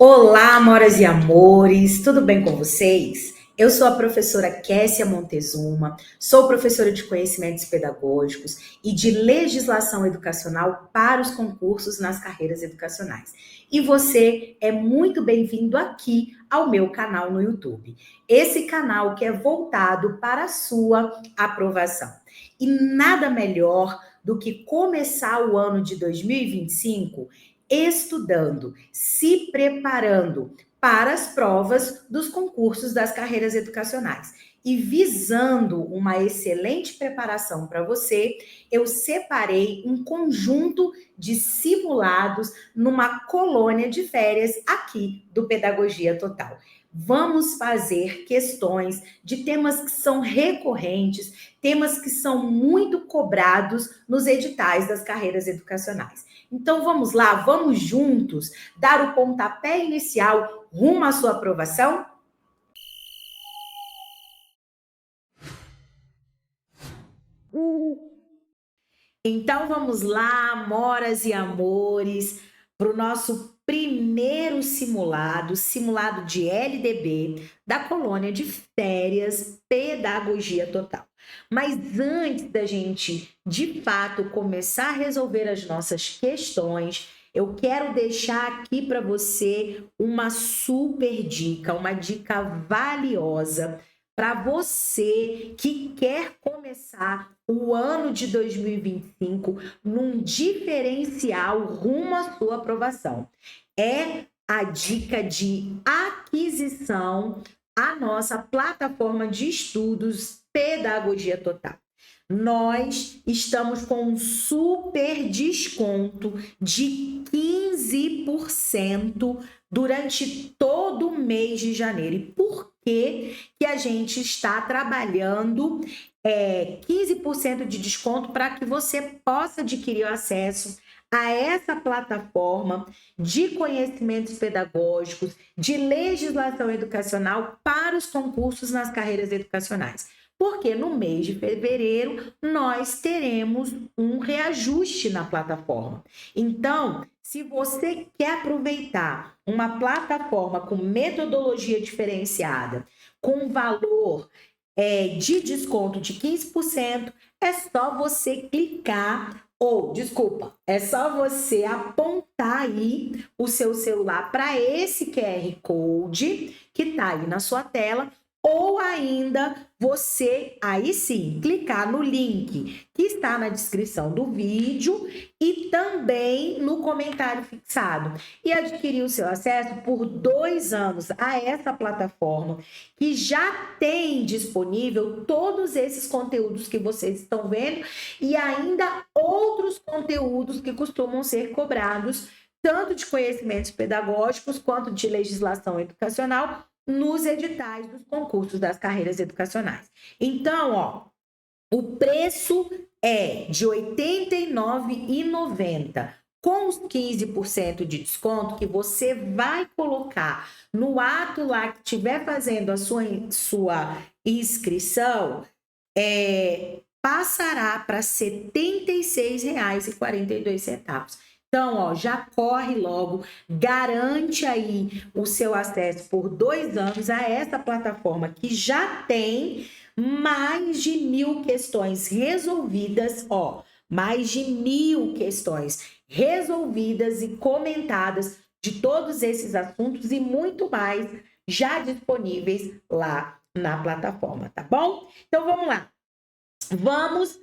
Olá, amoras e amores, tudo bem com vocês? Eu sou a professora Kessia Montezuma, sou professora de conhecimentos pedagógicos e de legislação educacional para os concursos nas carreiras educacionais. E você é muito bem-vindo aqui ao meu canal no YouTube. Esse canal que é voltado para a sua aprovação. E nada melhor do que começar o ano de 2025 estudando, se preparando para as provas dos concursos das carreiras educacionais. E visando uma excelente preparação para você, eu separei um conjunto de simulados numa colônia de férias aqui do Pedagogia Total. Vamos fazer questões de temas que são recorrentes, temas que são muito cobrados nos editais das carreiras educacionais. Então vamos lá, vamos juntos dar o pontapé inicial rumo à sua aprovação? Então vamos lá, amoras e amores, para o nosso primeiro simulado, simulado de LDB da colônia de férias Pedagogia Total. Mas antes da gente, de fato, começar a resolver as nossas questões, eu quero deixar aqui para você uma super dica, uma dica valiosa para você que quer começar o ano de 2025 num diferencial rumo à sua aprovação. É a dica de aquisição à nossa plataforma de estudos Pedagogia Total. Nós estamos com um super desconto de 15% durante todo o mês de janeiro. E por que a gente está trabalhando 15% de desconto para que você possa adquirir acesso a essa plataforma de conhecimentos pedagógicos, de legislação educacional para os concursos nas carreiras educacionais? Porque no mês de fevereiro nós teremos um reajuste na plataforma. Então, se você quer aproveitar uma plataforma com metodologia diferenciada, com valor de desconto de 15%, é só você clicar, é só você apontar aí o seu celular para esse QR Code que está aí na sua tela, ou ainda você, aí sim, clicar no link que está na descrição do vídeo e também no comentário fixado e adquirir o seu acesso por 2 anos a essa plataforma que já tem disponível todos esses conteúdos que vocês estão vendo e ainda outros conteúdos que costumam ser cobrados, tanto de conhecimentos pedagógicos quanto de legislação educacional, nos editais dos concursos das carreiras educacionais. Então, o preço é de R$ 89,90, com os 15% de desconto que você vai colocar no ato lá que estiver fazendo a sua inscrição, passará para R$ 76,42. Então, já corre logo, garante aí o seu acesso por 2 anos a essa plataforma que já tem mais de 1.000 questões resolvidas, mais de 1.000 questões resolvidas e comentadas de todos esses assuntos e muito mais já disponíveis lá na plataforma, tá bom? Então, vamos lá. Vamos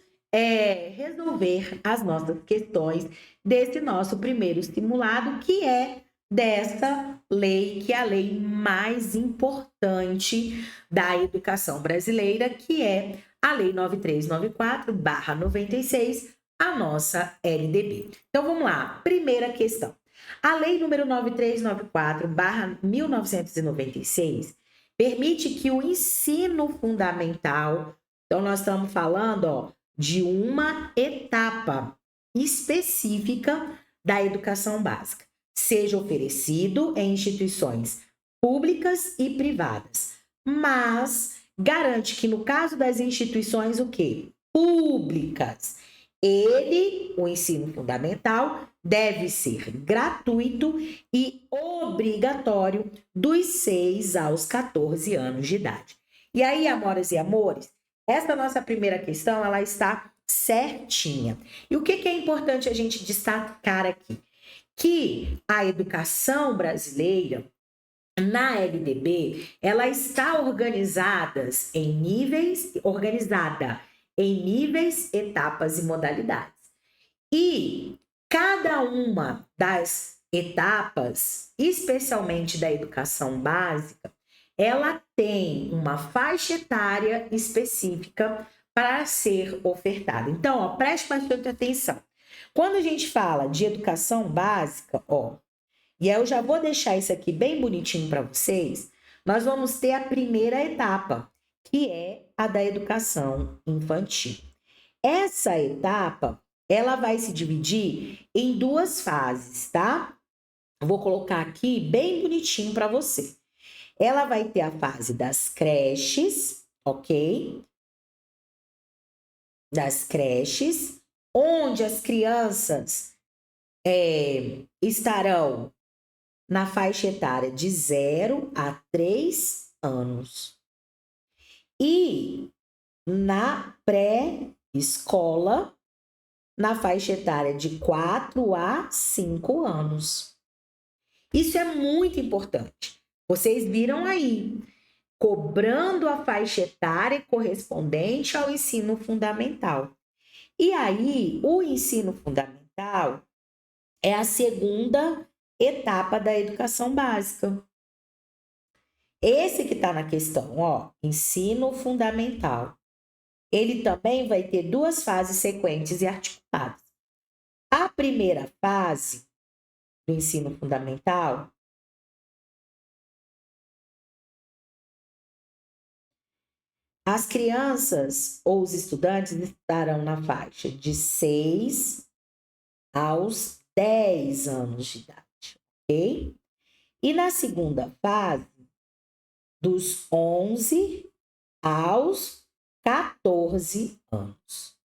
resolver as nossas questões desse nosso primeiro simulado, que é dessa lei, que é a lei mais importante da educação brasileira, que é a Lei 9394/96, a nossa LDB. Então, vamos lá. Primeira questão. A Lei número 9394/1996 permite que o ensino fundamental, então nós estamos falando, de uma etapa específica da educação básica, seja oferecido em instituições públicas e privadas, mas garante que no caso das instituições o quê? Públicas, o ensino fundamental, deve ser gratuito e obrigatório dos 6 aos 14 anos de idade. E aí, amoras e amores, essa nossa primeira questão, ela está certinha. E o que é importante a gente destacar aqui? Que a educação brasileira, na LDB, ela está organizada em níveis, etapas e modalidades. E cada uma das etapas, especialmente da educação básica, ela tem uma faixa etária específica para ser ofertada. Então, ó, preste bastante atenção. Quando a gente fala de educação básica, ó, e eu já vou deixar isso aqui bem bonitinho para vocês, nós vamos ter a primeira etapa, que é a da educação infantil. Essa etapa, ela vai se dividir em 2 fases, tá? Eu vou colocar aqui bem bonitinho para você. Ela vai ter a fase das creches, ok? Das creches, onde as crianças estarão na faixa etária de 0 a 3 anos. E na pré-escola, na faixa etária de 4 a 5 anos. Isso é muito importante. Vocês viram aí, cobrando a faixa etária correspondente ao ensino fundamental. E aí, o ensino fundamental é a segunda etapa da educação básica. Esse que está na questão, ó, ensino fundamental. Ele também vai ter 2 fases sequentes e articuladas. A primeira fase do ensino fundamental as crianças ou os estudantes estarão na faixa de 6 aos 10 anos de idade, ok? E na segunda fase, dos 11 aos 14 anos.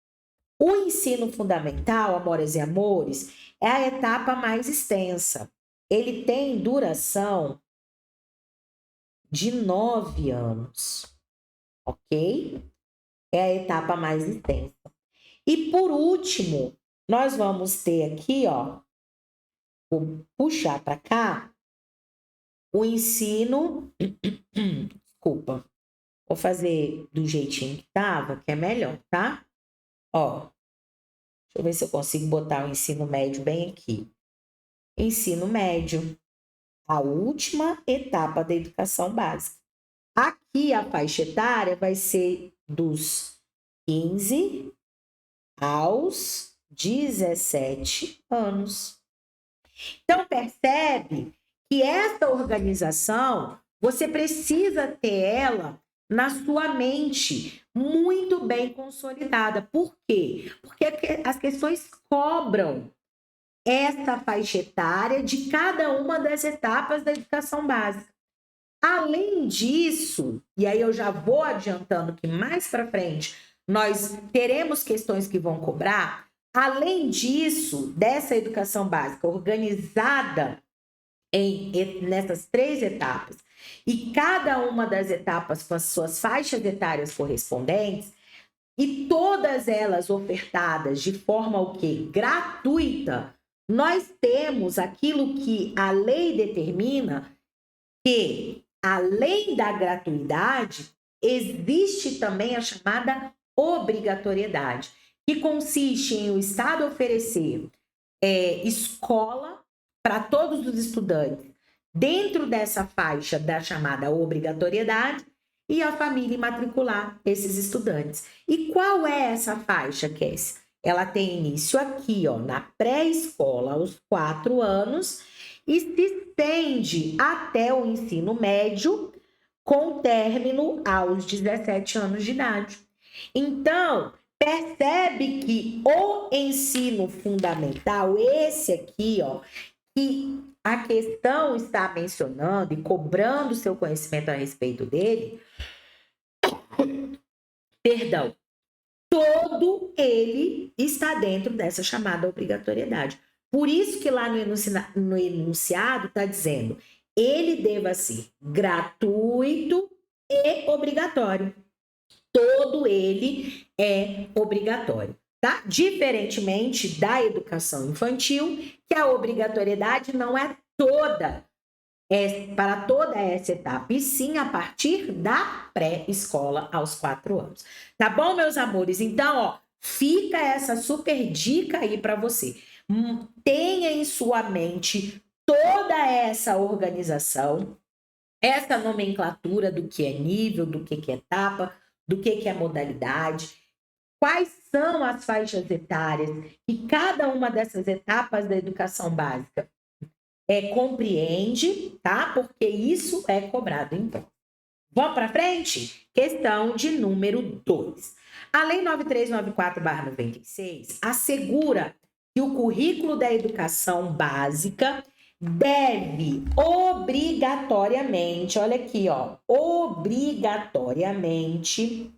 O ensino fundamental, amores e amores, é a etapa mais extensa. Ele tem duração de 9 anos, ok? É a etapa mais extensa. E por último, nós vamos ter aqui, ó, vou puxar para cá, o ensino, desculpa, vou fazer do jeitinho que tava, que é melhor, tá? Ó, deixa eu ver se eu consigo botar o ensino médio bem aqui. Ensino médio, a última etapa da educação básica. Aqui a faixa etária vai ser dos 15 aos 17 anos. Então, percebe que essa organização, você precisa ter ela na sua mente muito bem consolidada. Por quê? Porque as questões cobram essa faixa etária de cada uma das etapas da educação básica. Além disso, e aí eu já vou adiantando que mais para frente nós teremos questões que vão cobrar, além disso, dessa educação básica organizada nessas 3 etapas, e cada uma das etapas com as suas faixas etárias correspondentes, e todas elas ofertadas de forma o quê? Gratuita, nós temos aquilo que a lei determina, que além da gratuidade, existe também a chamada obrigatoriedade, que consiste em o Estado oferecer escola para todos os estudantes dentro dessa faixa da chamada obrigatoriedade e a família matricular esses estudantes. E qual é essa faixa, Kessia? Ela tem início aqui, ó, na pré-escola, aos 4 anos, e se estende até o ensino médio, com término aos 17 anos de idade. Então, percebe que o ensino fundamental, esse aqui, ó, que a questão está mencionando e cobrando seu conhecimento a respeito dele, perdão, todo ele está dentro dessa chamada obrigatoriedade. Por isso que lá no enunciado está dizendo, ele deva ser gratuito e obrigatório. Todo ele é obrigatório, tá? Diferentemente da educação infantil, que a obrigatoriedade não é toda, para toda essa etapa, e sim a partir da pré-escola aos 4 anos. Tá bom, meus amores? Então, ó, fica essa super dica aí para você. Tenha em sua mente toda essa organização, essa nomenclatura do que é nível, do que é etapa, do que é modalidade, quais são as faixas etárias e cada uma dessas etapas da educação básica compreende, tá? Porque isso é cobrado em prova. Vamos para frente? Questão de número 2. A Lei 9394/96 assegura que o currículo da educação básica deve obrigatoriamente, olha aqui, ó, obrigatoriamente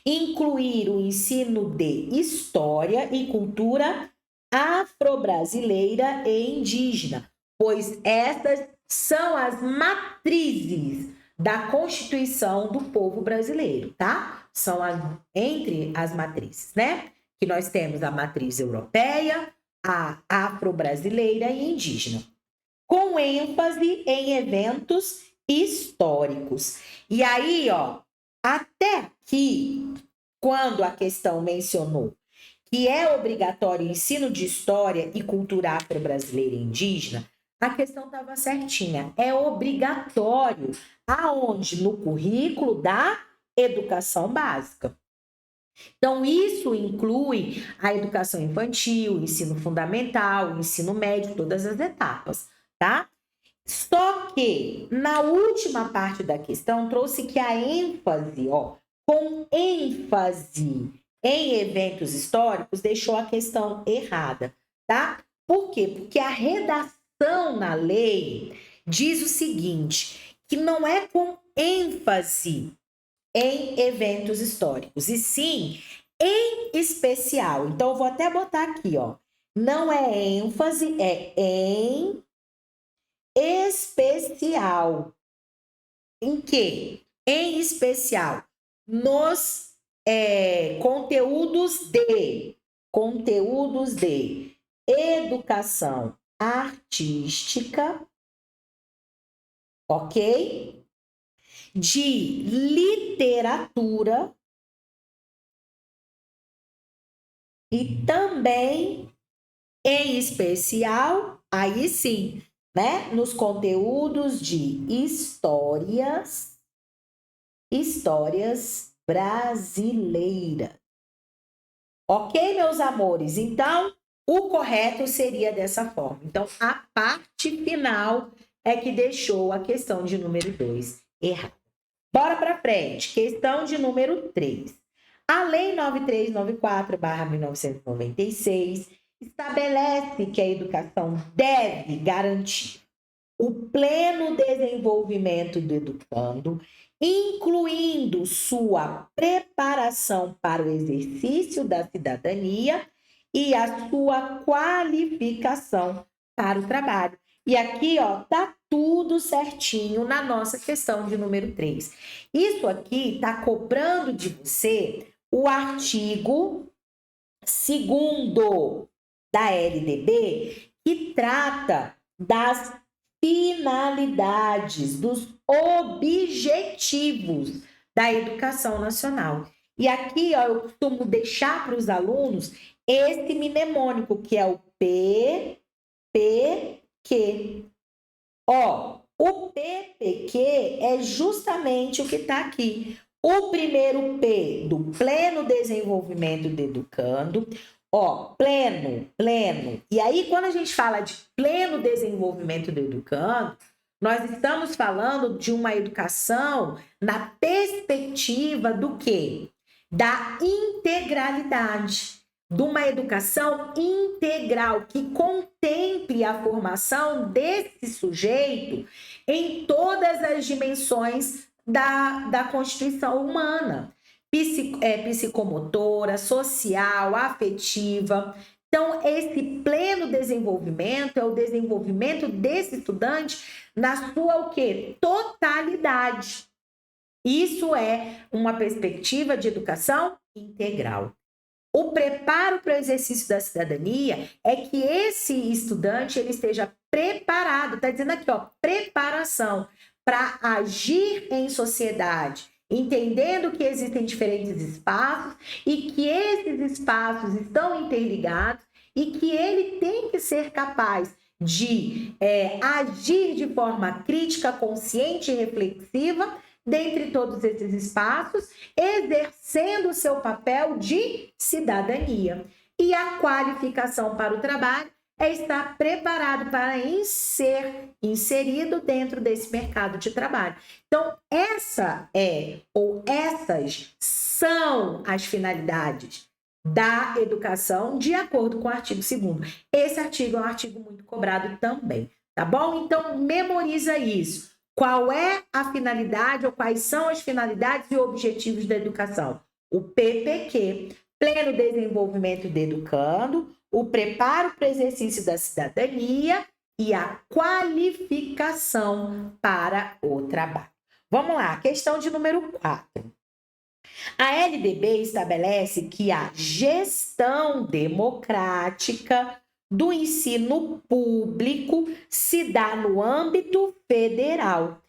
incluir o ensino de história e cultura afro-brasileira e indígena, pois estas são as matrizes da Constituição do povo brasileiro, tá? São entre as matrizes, né? Que nós temos a matriz europeia, a afro-brasileira e indígena, com ênfase em eventos históricos. E aí, ó, até aqui, quando a questão mencionou que é obrigatório o ensino de história e cultura afro-brasileira e indígena, a questão estava certinha. É obrigatório aonde? No currículo da educação básica. Então, isso inclui a educação infantil, o ensino fundamental, o ensino médio, todas as etapas, tá? Só que, na última parte da questão, trouxe que a ênfase, ó, com ênfase em eventos históricos, deixou a questão errada, tá? Por quê? Porque a redação na lei diz o seguinte, que não é com ênfase em eventos históricos, e sim em especial. Então, eu vou até botar aqui, ó. Não é ênfase, é em especial. Em quê? Em especial, nos conteúdos de educação artística, ok? De literatura e também, em especial, aí sim, né? Nos conteúdos de histórias brasileiras. Ok, meus amores? Então, o correto seria dessa forma. Então, a parte final é que deixou a questão de número 2 errada. Bora para frente. Questão de número 3. A Lei 9394/1996 estabelece que a educação deve garantir o pleno desenvolvimento do educando, incluindo sua preparação para o exercício da cidadania e a sua qualificação para o trabalho. E aqui, ó, tá tudo certinho na nossa questão de número 3. Isso aqui tá cobrando de você o artigo 2º da LDB, que trata das finalidades, dos objetivos da educação nacional. E aqui, ó, eu costumo deixar para os alunos esse mnemônico, que é o PPQ. Ó, o PPQ é justamente o que está aqui. O primeiro P, do pleno desenvolvimento do educando. Ó, pleno. E aí, quando a gente fala de pleno desenvolvimento do educando, nós estamos falando de uma educação na perspectiva do quê? Da integralidade, de uma educação integral que contemple a formação desse sujeito em todas as dimensões da constituição humana. psicomotora, social, afetiva. Então, esse pleno desenvolvimento é o desenvolvimento desse estudante na sua o quê? Totalidade. Isso é uma perspectiva de educação integral. O preparo para o exercício da cidadania é que esse estudante ele esteja preparado, está dizendo aqui, ó, preparação para agir em sociedade, entendendo que existem diferentes espaços e que esses espaços estão interligados e que ele tem que ser capaz de agir de forma crítica, consciente e reflexiva dentre todos esses espaços, exercendo o seu papel de cidadania. E a qualificação para o trabalho é estar preparado para ser inserido dentro desse mercado de trabalho. Então, essas são as finalidades da educação, de acordo com o artigo 2º. Esse artigo é um artigo muito cobrado também, tá bom? Então, memoriza isso. Qual é a finalidade ou quais são as finalidades e objetivos da educação? O PPQ, pleno desenvolvimento do educando, o preparo para o exercício da cidadania e a qualificação para o trabalho. Vamos lá, questão de número 4. A LDB estabelece que a gestão democrática do ensino público se dá no âmbito federal,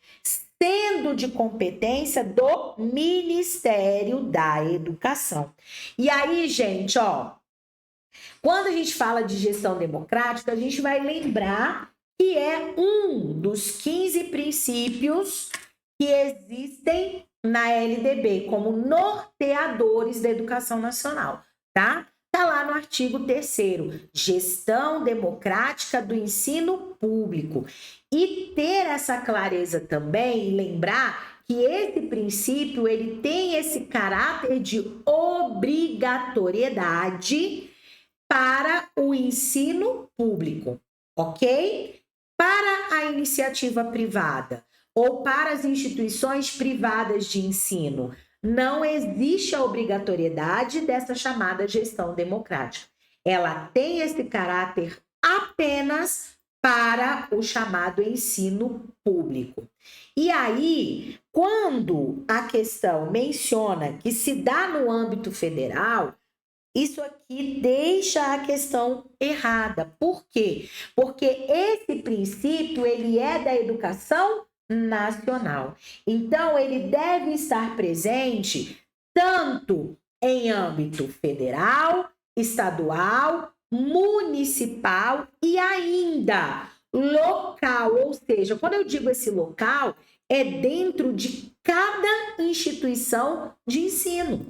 sendo de competência do Ministério da Educação. E aí, gente, ó, quando a gente fala de gestão democrática, a gente vai lembrar que é um dos 15 princípios que existem na LDB como norteadores da educação nacional, tá? Está lá no artigo 3º, gestão democrática do ensino público. E ter essa clareza também, e lembrar que esse princípio ele tem esse caráter de obrigatoriedade para o ensino público, ok? Para a iniciativa privada ou para as instituições privadas de ensino, não existe a obrigatoriedade dessa chamada gestão democrática. Ela tem esse caráter apenas para o chamado ensino público. E aí, quando a questão menciona que se dá no âmbito federal, isso aqui deixa a questão errada. Por quê? Porque esse princípio, ele é da educação nacional. Então, ele deve estar presente tanto em âmbito federal, estadual, municipal e ainda local. Ou seja, quando eu digo esse local, é dentro de cada instituição de ensino.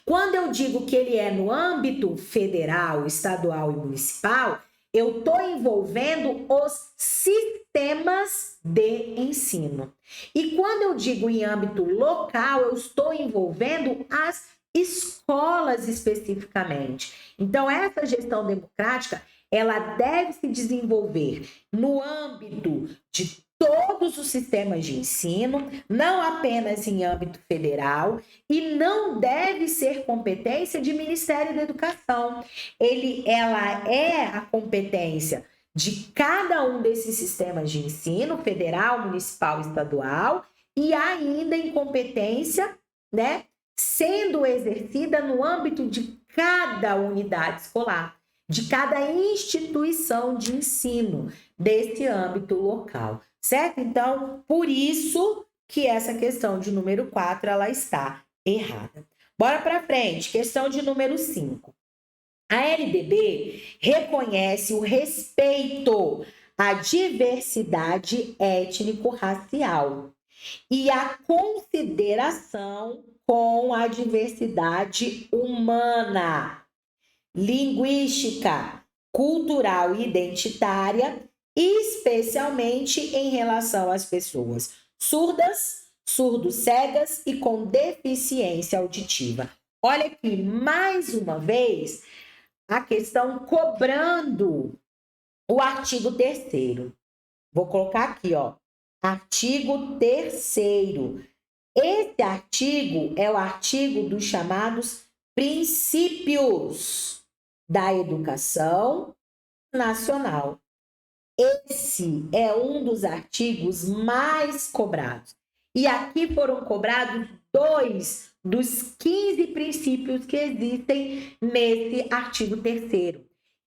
Quando eu digo que ele é no âmbito federal, estadual e municipal, eu estou envolvendo os sistemas de ensino. E quando eu digo em âmbito local, eu estou envolvendo as escolas especificamente. Então, essa gestão democrática, ela deve se desenvolver no âmbito de todos os sistemas de ensino, não apenas em âmbito federal, e não deve ser competência de Ministério da Educação. Ela é a competência de cada um desses sistemas de ensino, federal, municipal, estadual, e ainda em competência, né, sendo exercida no âmbito de cada unidade escolar, de cada instituição de ensino desse âmbito local. Certo? Então, por isso que essa questão de número 4, ela está errada. Bora para frente, questão de número 5. A LDB reconhece o respeito à diversidade étnico-racial e a consideração com a diversidade humana, linguística, cultural e identitária, especialmente em relação às pessoas surdas, surdo-cegas e com deficiência auditiva. Olha aqui, mais uma vez, a questão cobrando o artigo 3º. Vou colocar aqui, ó, artigo 3º. Esse artigo é o artigo dos chamados princípios da educação nacional. Esse é um dos artigos mais cobrados. E aqui foram cobrados 2 dos 15 princípios que existem nesse artigo 3º.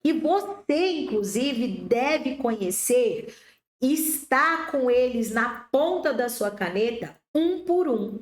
E você, inclusive, deve conhecer e estar com eles na ponta da sua caneta, um por um.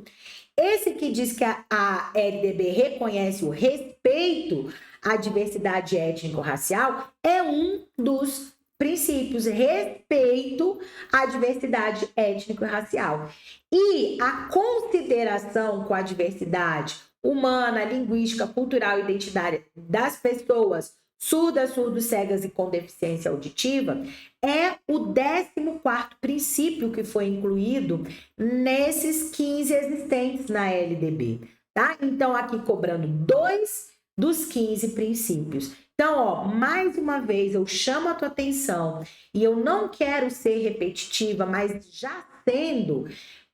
Esse que diz que a LDB reconhece o respeito à diversidade étnico-racial é um dos princípios, respeito à diversidade étnico e racial. E a consideração com a diversidade humana, linguística, cultural e identitária das pessoas surdas, surdos, cegas e com deficiência auditiva é o 14º princípio que foi incluído nesses 15 existentes na LDB, tá? Então, aqui cobrando 2 dos 15 princípios. Então, ó, mais uma vez eu chamo a tua atenção e eu não quero ser repetitiva, mas já sendo,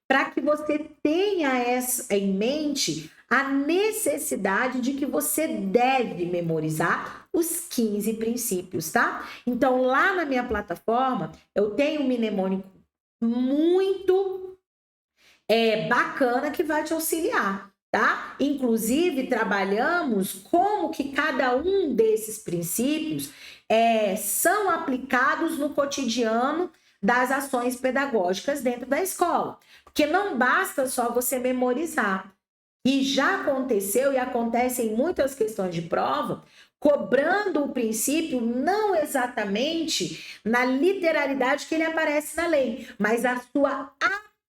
para que você tenha essa em mente a necessidade de que você deve memorizar os 15 princípios, tá? Então, lá na minha plataforma, eu tenho um mnemônico muito bacana que vai te auxiliar, tá? Inclusive, trabalhamos como que cada um desses princípios são aplicados no cotidiano das ações pedagógicas dentro da escola. Porque não basta só você memorizar. E já aconteceu e acontece em muitas questões de prova, cobrando o princípio não exatamente na literalidade que ele aparece na lei, mas a sua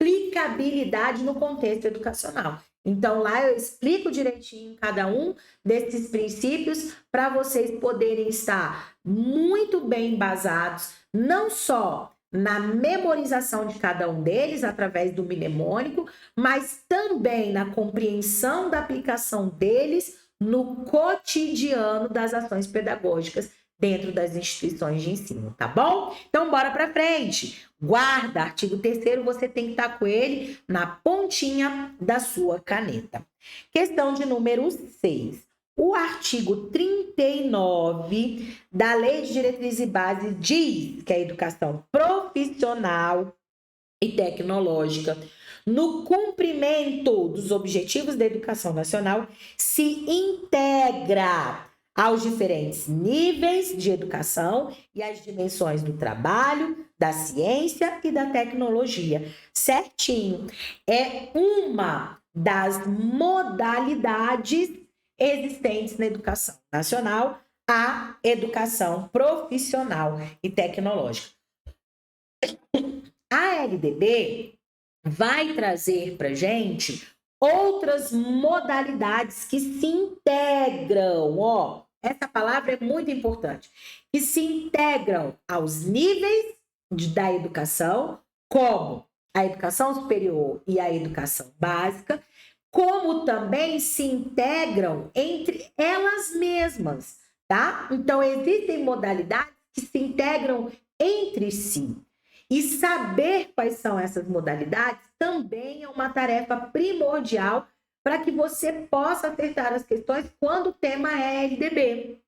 aplicabilidade no contexto educacional. Então, lá eu explico direitinho cada um desses princípios para vocês poderem estar muito bem embasados, não só na memorização de cada um deles através do mnemônico, mas também na compreensão da aplicação deles no cotidiano das ações pedagógicas dentro das instituições de ensino, tá bom? Então, bora para frente. Guarda, artigo 3º, você tem que estar com ele na pontinha da sua caneta. Questão de número 6. O artigo 39 da Lei de Diretrizes e Bases diz que a educação profissional e tecnológica, no cumprimento dos objetivos da educação nacional, se integra aos diferentes níveis de educação e às dimensões do trabalho, da ciência e da tecnologia. Certinho. É uma das modalidades existentes na educação nacional, a educação profissional e tecnológica. A LDB vai trazer para gente outras modalidades que se integram, ó, essa palavra é muito importante, que se integram aos níveis da educação, como a educação superior e a educação básica, como também se integram entre elas mesmas, tá? Então, existem modalidades que se integram entre si. E saber quais são essas modalidades também é uma tarefa primordial para que você possa acertar as questões quando o tema é LDB.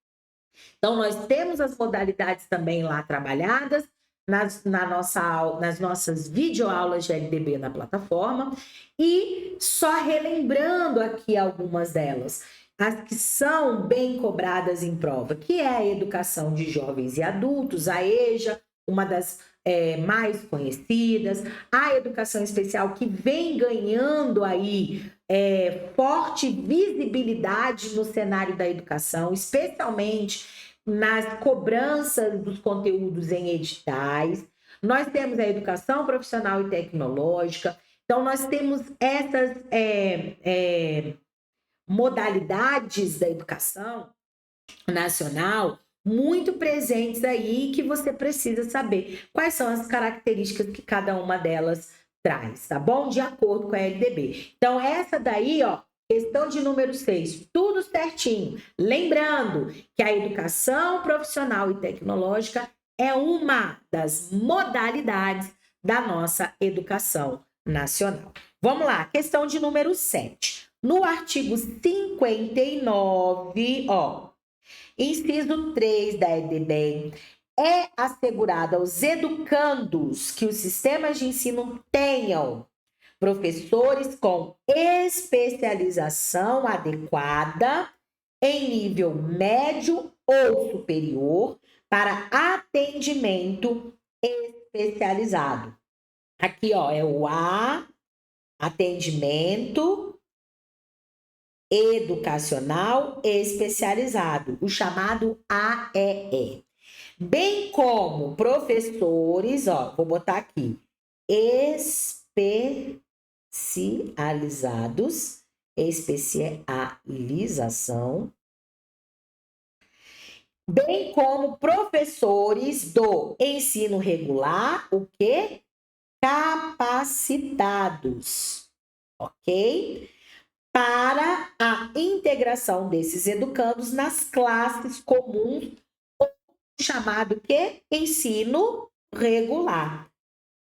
Então, nós temos as modalidades também lá trabalhadas nas nossas videoaulas de LDB na plataforma, e só relembrando aqui algumas delas, as que são bem cobradas em prova, que é a educação de jovens e adultos, a EJA, uma das mais conhecidas, a educação especial, que vem ganhando aí forte visibilidade no cenário da educação, especialmente nas cobranças dos conteúdos em editais. Nós temos a educação profissional e tecnológica. Então, nós temos essas modalidades da educação nacional muito presentes aí, que você precisa saber quais são as características que cada uma delas traz, tá bom? De acordo com a LDB. Então, essa daí, ó, questão de número 6, tudo certinho. Lembrando que a educação profissional e tecnológica é uma das modalidades da nossa educação nacional. Vamos lá, questão de número 7. No artigo 59, inciso 3 da EDBEM, é assegurado aos educandos que os sistemas de ensino tenham professores com especialização adequada em nível médio ou superior para atendimento especializado. Aqui, é o A, atendimento educacional especializado, o chamado AEE. Bem como professores, vou botar aqui, especialização, bem como professores do ensino regular, o quê? Capacitados, ok? Para a integração desses educandos nas classes comuns, chamado que ensino regular.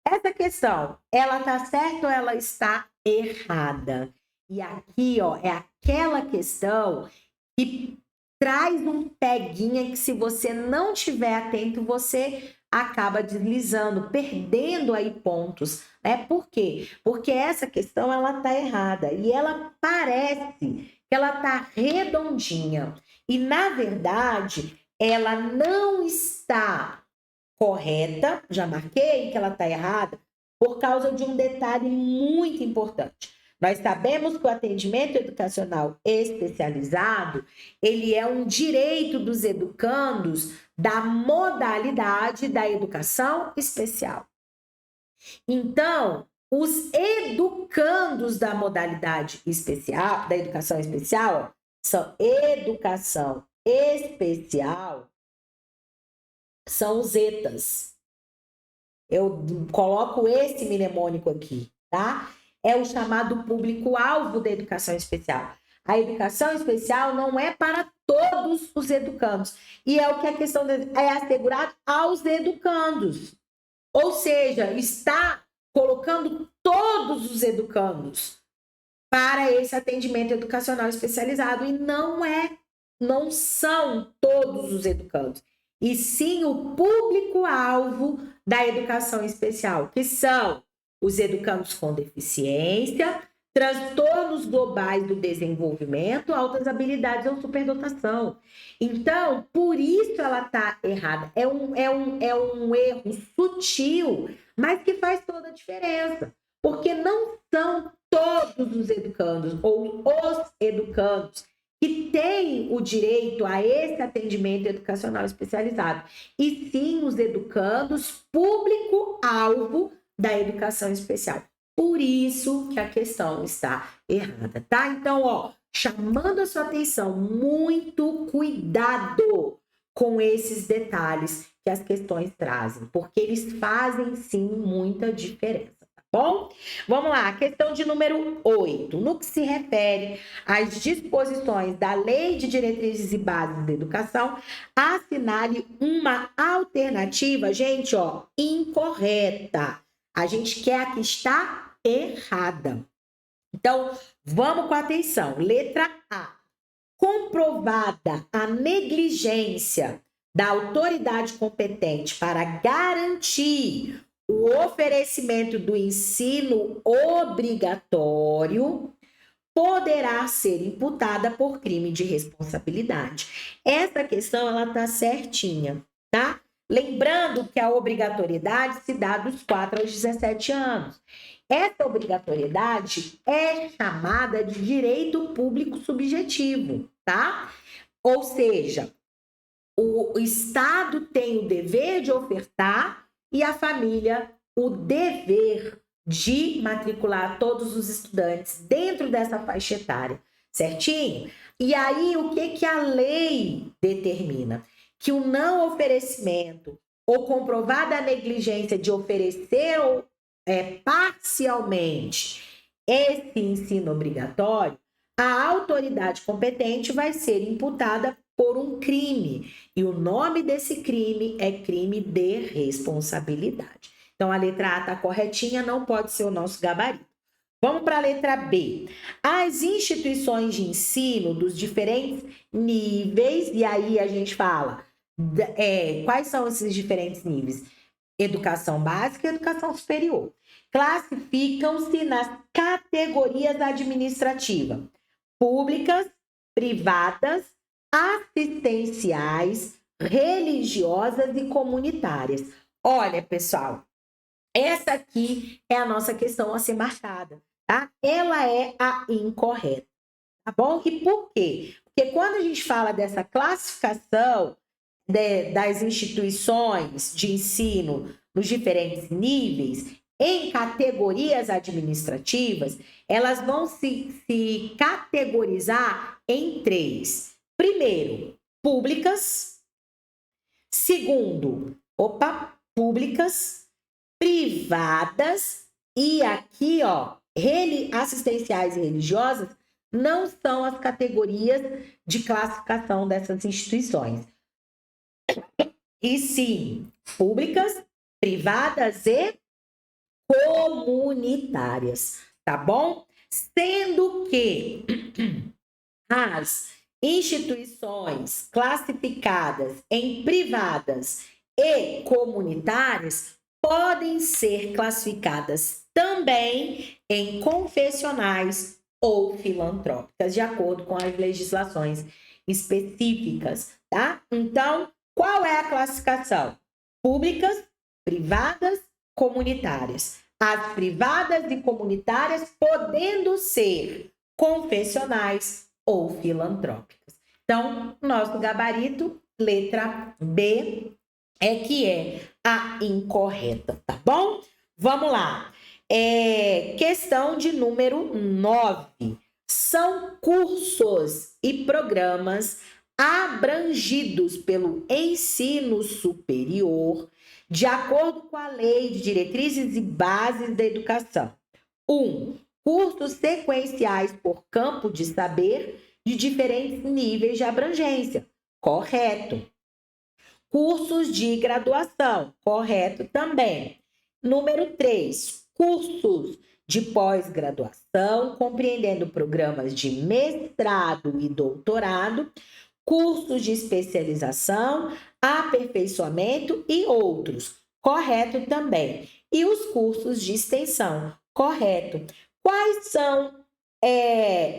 Essa questão, ela está certa ou ela está errada? E aqui, é aquela questão que traz um peguinha que, se você não estiver atento, você acaba deslizando, perdendo aí pontos, né? Por quê? Porque essa questão, ela tá errada e ela parece que ela tá redondinha e, na verdade, ela não está correta, já marquei que ela está errada, por causa de um detalhe muito importante. Nós sabemos que o atendimento educacional especializado, ele é um direito dos educandos da modalidade da educação especial. Então, os educandos da modalidade especial, da educação especial, são educação especial, são os ETAs. Eu coloco esse mnemônico aqui, tá? É o chamado público-alvo da educação especial. A educação especial não é para todos os educandos. E é o que a questão é assegurado aos educandos. Ou seja, está colocando todos os educandos para esse atendimento educacional especializado. E não são todos os educandos. E sim o público-alvo da educação especial, que são os educandos com deficiência, transtornos globais do desenvolvimento, altas habilidades ou superdotação. Então, por isso ela está errada. É um erro sutil, mas que faz toda a diferença. Porque não são todos os educandos ou os educandos que têm o direito a esse atendimento educacional especializado, e sim os educandos público-alvo da educação especial. Por isso que a questão está errada, tá? Então, chamando a sua atenção, muito cuidado com esses detalhes que as questões trazem, porque eles fazem sim muita diferença. Bom, vamos lá, questão de número 8. No que se refere às disposições da Lei de Diretrizes e Bases da Educação, assinale uma alternativa, gente, incorreta. A gente quer a que está errada. Então, vamos com atenção. Letra A. Comprovada a negligência da autoridade competente para garantir o oferecimento do ensino obrigatório, poderá ser imputada por crime de responsabilidade. Essa questão, ela tá certinha, tá? Lembrando que a obrigatoriedade se dá dos 4 aos 17 anos. Essa obrigatoriedade é chamada de direito público subjetivo, tá? Ou seja, o Estado tem o dever de ofertar e a família o dever de matricular todos os estudantes dentro dessa faixa etária, certinho? E aí, o que a lei determina? Que o não oferecimento ou comprovada negligência de oferecer parcialmente esse ensino obrigatório, a autoridade competente vai ser imputada por um crime. E o nome desse crime é crime de responsabilidade. Então, a letra A está corretinha, não pode ser o nosso gabarito. Vamos para a letra B. As instituições de ensino dos diferentes níveis, e aí a gente fala quais são esses diferentes níveis? Educação básica e educação superior. Classificam-se nas categorias administrativas: públicas, privadas, assistenciais, religiosas e comunitárias. Olha, pessoal, essa aqui é a nossa questão a ser marcada, tá? Ela é a incorreta, tá bom? E por quê? Porque quando a gente fala dessa classificação das instituições de ensino nos diferentes níveis, em categorias administrativas, elas vão se categorizar em três. Primeiro, públicas. Segundo, públicas, privadas e aqui, ó, assistenciais e religiosas não são as categorias de classificação dessas instituições. E sim, públicas, privadas e comunitárias, tá bom? Sendo que as instituições classificadas em privadas e comunitárias podem ser classificadas também em confessionais ou filantrópicas, de acordo com as legislações específicas, tá? Então, qual é a classificação? Públicas, privadas, comunitárias. As privadas e comunitárias podendo ser confessionais ou filantrópicas. Então, nosso gabarito, letra B, que é a incorreta, tá bom? Vamos lá. Questão de número 9. São cursos e programas abrangidos pelo ensino superior, de acordo com a Lei de Diretrizes e Bases da Educação. 1. Cursos sequenciais por campo de saber de diferentes níveis de abrangência. Correto. Cursos de graduação. Correto também. Número 3. Cursos de pós-graduação, compreendendo programas de mestrado e doutorado, cursos de especialização, aperfeiçoamento e outros. Correto também. E os cursos de extensão. Correto.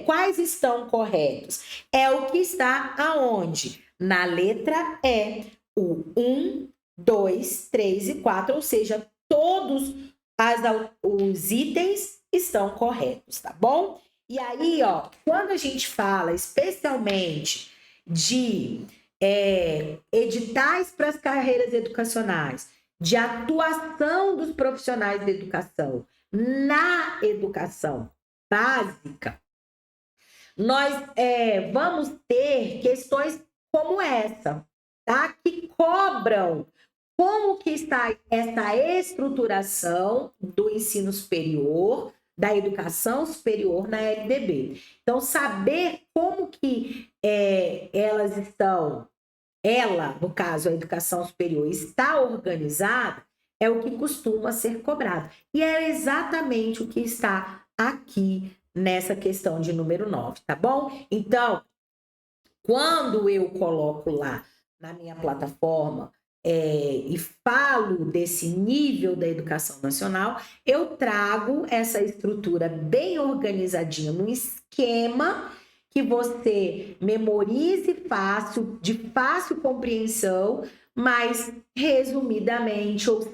Quais estão corretos? É o que está aonde? Na letra E. O 1, 2, 3 e 4, ou seja, todos os itens estão corretos, tá bom? E aí, ó, quando a gente fala especialmente de editais para as carreiras educacionais, de atuação dos profissionais da educação na educação básica, nós vamos ter questões como essa, tá? Que cobram como que está essa estruturação do ensino superior, da educação superior na LDB. Então, saber como que elas estão, no caso, a educação superior, está organizada, é o que costuma ser cobrado. E é exatamente o que está aqui nessa questão de número 9, tá bom? Então, quando eu coloco lá na minha plataforma e falo desse nível da educação nacional, eu trago essa estrutura bem organizadinha, num esquema que você memorize fácil, de fácil compreensão, mas resumidamente ou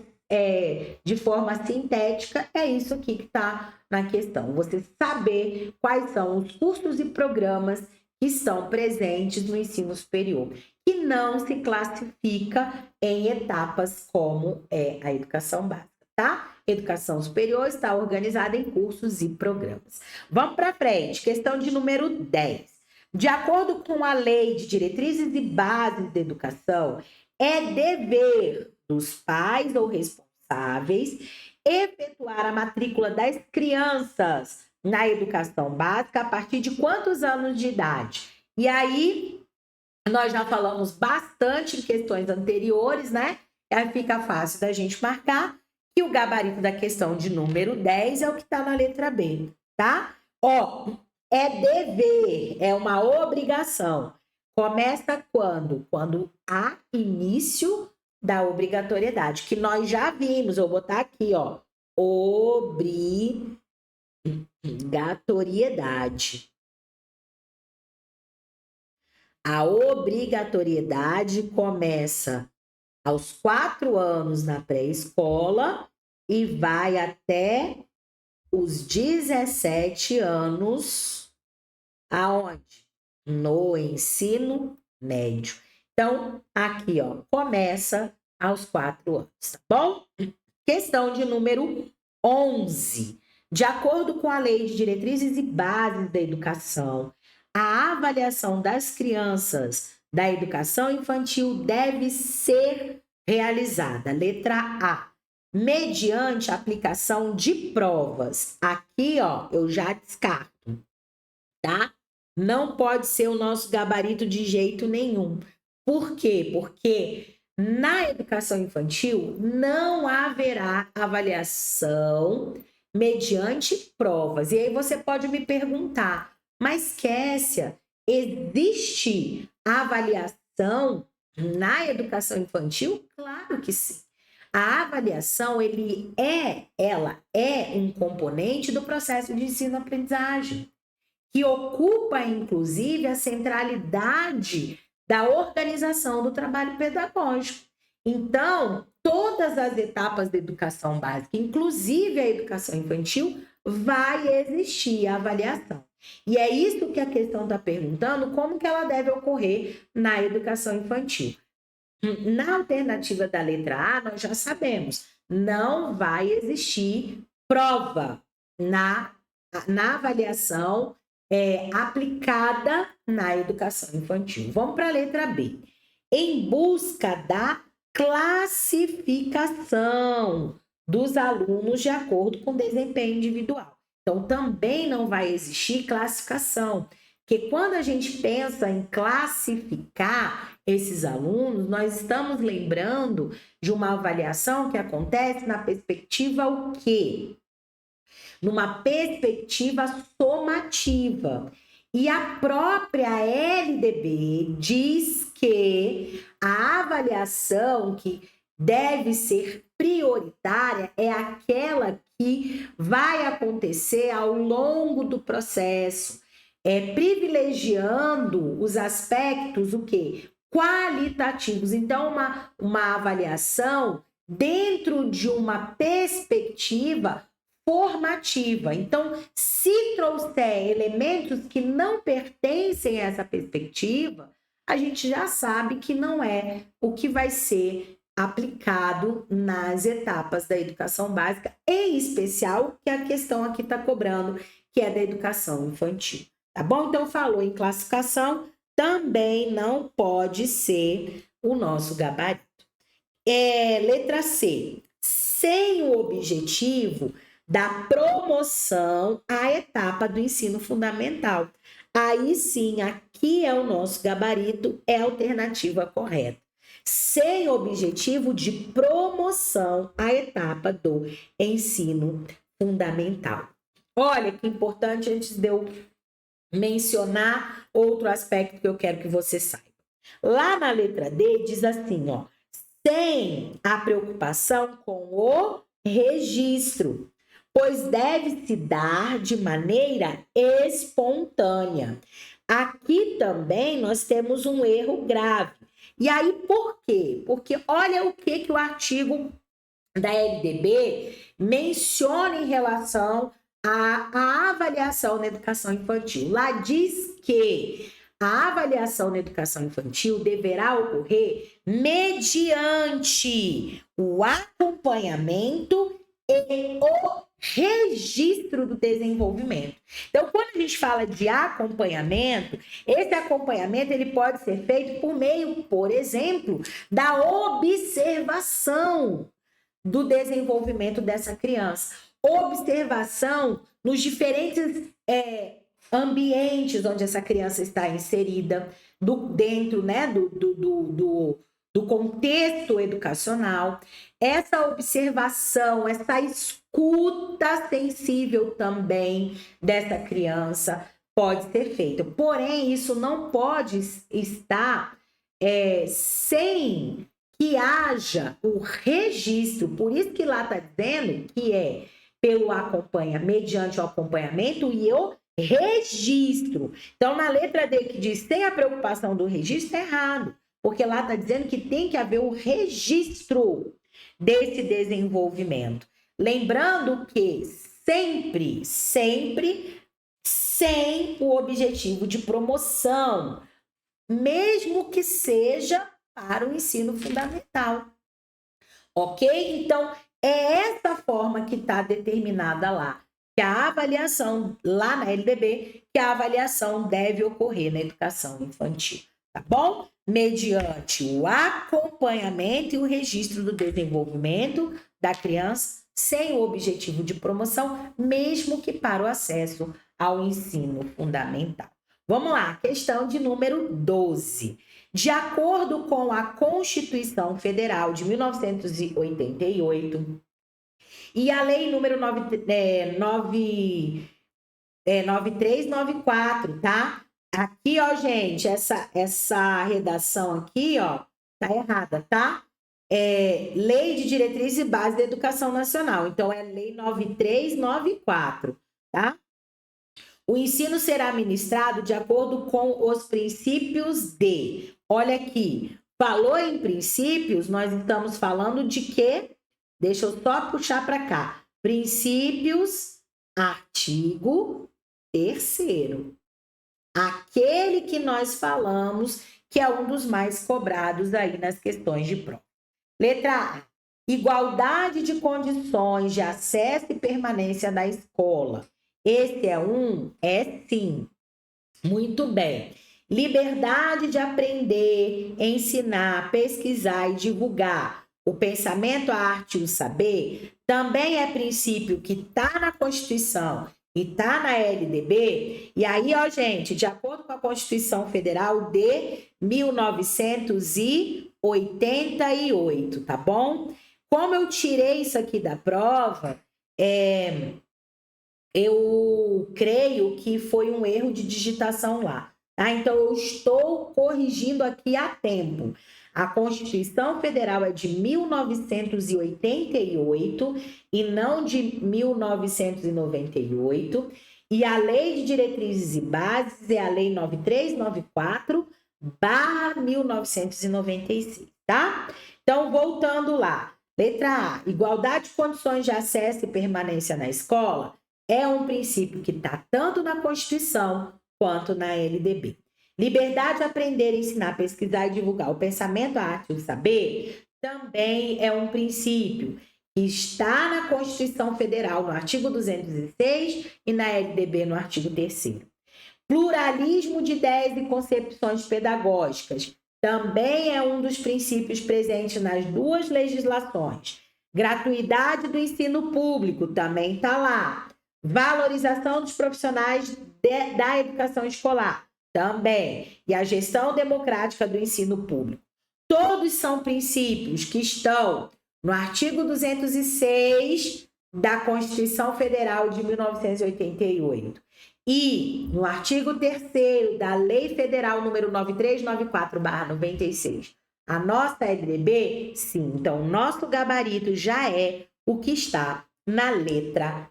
de forma sintética, é isso aqui que está na questão. Você saber quais são os cursos e programas que estão presentes no ensino superior, que não se classifica em etapas como a educação básica, tá? Educação superior está organizada em cursos e programas. Vamos para frente, questão de número 10. De acordo com a Lei de Diretrizes e Bases da Educação, é dever dos pais ou responsáveis efetuar a matrícula das crianças na educação básica a partir de quantos anos de idade? E aí, nós já falamos bastante em questões anteriores, né? Aí fica fácil da gente marcar que o gabarito da questão de número 10 é o que está na letra B, tá? Ó, é dever, é uma obrigação. Começa quando? Quando há início da obrigatoriedade, que nós já vimos, eu vou botar aqui, ó, obrigatoriedade. A obrigatoriedade começa aos 4 anos na pré-escola e vai até os 17 anos, aonde? No ensino médio. Então, aqui, ó, começa aos 4 anos, tá bom? Questão de número 11. De acordo com a Lei de Diretrizes e Bases da Educação, a avaliação das crianças da educação infantil deve ser realizada. Letra A. Mediante aplicação de provas. Aqui, ó, eu já descarto, tá? Não pode ser o nosso gabarito de jeito nenhum. Por quê? Porque na educação infantil não haverá avaliação mediante provas. E aí você pode me perguntar, mas Kessia, existe avaliação na educação infantil? Claro que sim. A avaliação, ela é um componente do processo de ensino-aprendizagem, que ocupa, inclusive, a centralidade da organização do trabalho pedagógico. Então, todas as etapas da educação básica, inclusive a educação infantil, vai existir a avaliação. E é isso que a questão está perguntando, como que ela deve ocorrer na educação infantil. Na alternativa da letra A, nós já sabemos, não vai existir prova na avaliação aplicada na educação infantil. Vamos para a letra B. Em busca da classificação dos alunos de acordo com o desempenho individual. Então, também não vai existir classificação, porque quando a gente pensa em classificar esses alunos, nós estamos lembrando de uma avaliação que acontece na perspectiva o quê? Numa perspectiva somativa. E a própria LDB diz que a avaliação que deve ser prioritária é aquela que vai acontecer ao longo do processo, privilegiando os aspectos, o quê? Qualitativos. Então, uma avaliação dentro de uma perspectiva formativa. Então, se trouxer elementos que não pertencem a essa perspectiva, a gente já sabe que não é o que vai ser aplicado nas etapas da educação básica, em especial que a questão aqui está cobrando, que é da educação infantil. Tá bom? Então, falou em classificação, também não pode ser o nosso gabarito. Letra C. Sem o objetivo da promoção à etapa do ensino fundamental. Aí sim, aqui é o nosso gabarito, é a alternativa correta. Sem objetivo de promoção à etapa do ensino fundamental. Olha que importante antes de eu mencionar outro aspecto que eu quero que você saiba. Lá na letra D diz assim, ó, sem a preocupação com o registro, pois deve se dar de maneira espontânea. Aqui também nós temos um erro grave. E aí, por quê? Porque olha o que o artigo da LDB menciona em relação à avaliação na educação infantil. Lá diz que a avaliação na educação infantil deverá ocorrer mediante o acompanhamento e o registro do desenvolvimento. Então, quando a gente fala de acompanhamento, esse acompanhamento ele pode ser feito por meio, por exemplo, da observação do desenvolvimento dessa criança. Observação nos diferentes ambientes onde essa criança está inserida, dentro, né, do contexto educacional, essa observação, essa escuta sensível também dessa criança pode ser feita. Porém, isso não pode estar sem que haja o registro. Por isso que lá está dizendo que é mediante o acompanhamento e o registro. Então, na letra D que diz sem a preocupação do registro, é errado. Porque lá está dizendo que tem que haver o registro desse desenvolvimento. Lembrando que sempre sem o objetivo de promoção, mesmo que seja para o ensino fundamental. Ok? Então, é essa forma que está determinada lá, que a avaliação, lá na LDB, que a avaliação deve ocorrer na educação infantil, tá bom? Mediante o acompanhamento e o registro do desenvolvimento da criança, sem o objetivo de promoção, mesmo que para o acesso ao ensino fundamental. Vamos lá, questão de número 12. De acordo com a Constituição Federal de 1988 e a Lei número 9394, tá? Aqui, ó, gente, essa redação aqui, ó, tá errada, tá? Lei de Diretrizes e Bases da Educação Nacional. Então, é Lei 9394, tá? O ensino será ministrado de acordo com os princípios de... Olha aqui, falou em princípios, nós estamos falando de quê? Deixa eu só puxar para cá. Princípios, artigo 3º. Aquele que nós falamos que é um dos mais cobrados aí nas questões de prova. Letra A. Igualdade de condições de acesso e permanência na escola. Esse é sim. Muito bem. Liberdade de aprender, ensinar, pesquisar e divulgar. O pensamento, a arte e o saber também é princípio que está na Constituição e está na LDB. E aí, ó, gente, de acordo com a Constituição Federal de 1988, tá bom? Como eu tirei isso aqui da prova, eu creio que foi um erro de digitação lá, tá? Então, eu estou corrigindo aqui a tempo. A Constituição Federal é de 1988 e não de 1998. E a Lei de Diretrizes e Bases é a Lei 9394/1996, tá? Então, voltando lá. Letra A. Igualdade de condições de acesso e permanência na escola é um princípio que está tanto na Constituição quanto na LDB. Liberdade de aprender, ensinar, pesquisar e divulgar o pensamento, a arte e o saber também é um princípio que está na Constituição Federal, no artigo 206 e na LDB, no artigo 3º. Pluralismo de ideias e concepções pedagógicas também é um dos princípios presentes nas duas legislações. Gratuidade do ensino público também está lá. Valorização dos profissionais da educação escolar também. E a gestão democrática do ensino público. Todos são princípios que estão no artigo 206 da Constituição Federal de 1988 e no artigo 3º da Lei Federal número 9394/96. A nossa LDB, sim. Então, o nosso gabarito já é o que está na letra A,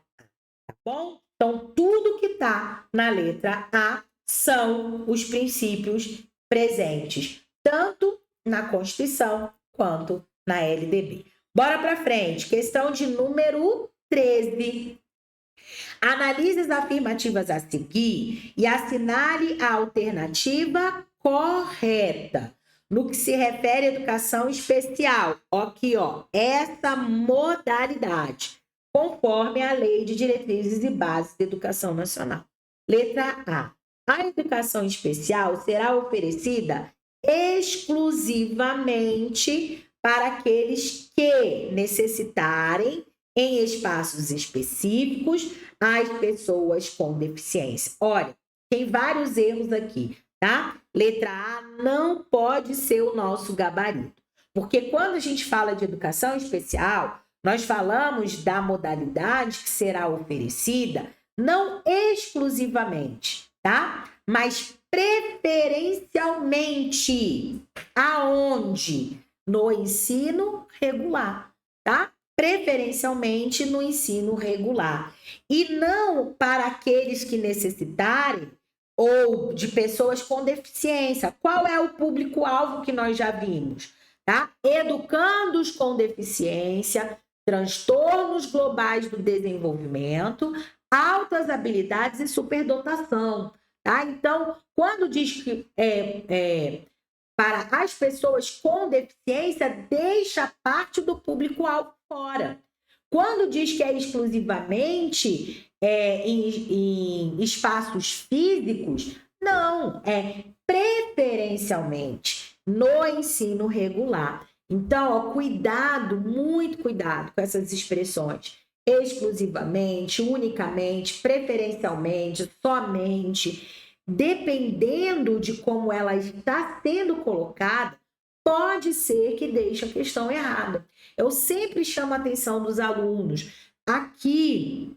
tá bom? Então, tudo que está na letra A são os princípios presentes, tanto na Constituição quanto na LDB. Bora para frente, questão de número 13. Analise as afirmativas a seguir e assinale a alternativa correta. No que se refere à educação especial, aqui, ó, essa modalidade, conforme a Lei de Diretrizes e Bases da Educação Nacional. Letra A. A educação especial será oferecida exclusivamente para aqueles que necessitarem, em espaços específicos, as pessoas com deficiência. Olha, tem vários erros aqui, tá? Letra A não pode ser o nosso gabarito. Porque quando a gente fala de educação especial, nós falamos da modalidade que será oferecida, não exclusivamente, tá? Mas preferencialmente. Aonde? No ensino regular, tá? Preferencialmente no ensino regular. E não para aqueles que necessitarem ou de pessoas com deficiência. Qual é o público-alvo que nós já vimos? Tá? Educandos com deficiência, transtornos globais do desenvolvimento, altas habilidades e superdotação. Tá? Então, quando diz que para as pessoas com deficiência, deixa parte do público-alvo fora. Quando diz que é exclusivamente em espaços físicos, não, é preferencialmente no ensino regular. Então, ó, cuidado, muito cuidado com essas expressões. Exclusivamente, unicamente, preferencialmente, somente. Dependendo de como ela está sendo colocada, pode ser que deixe a questão errada. Eu sempre chamo a atenção dos alunos aqui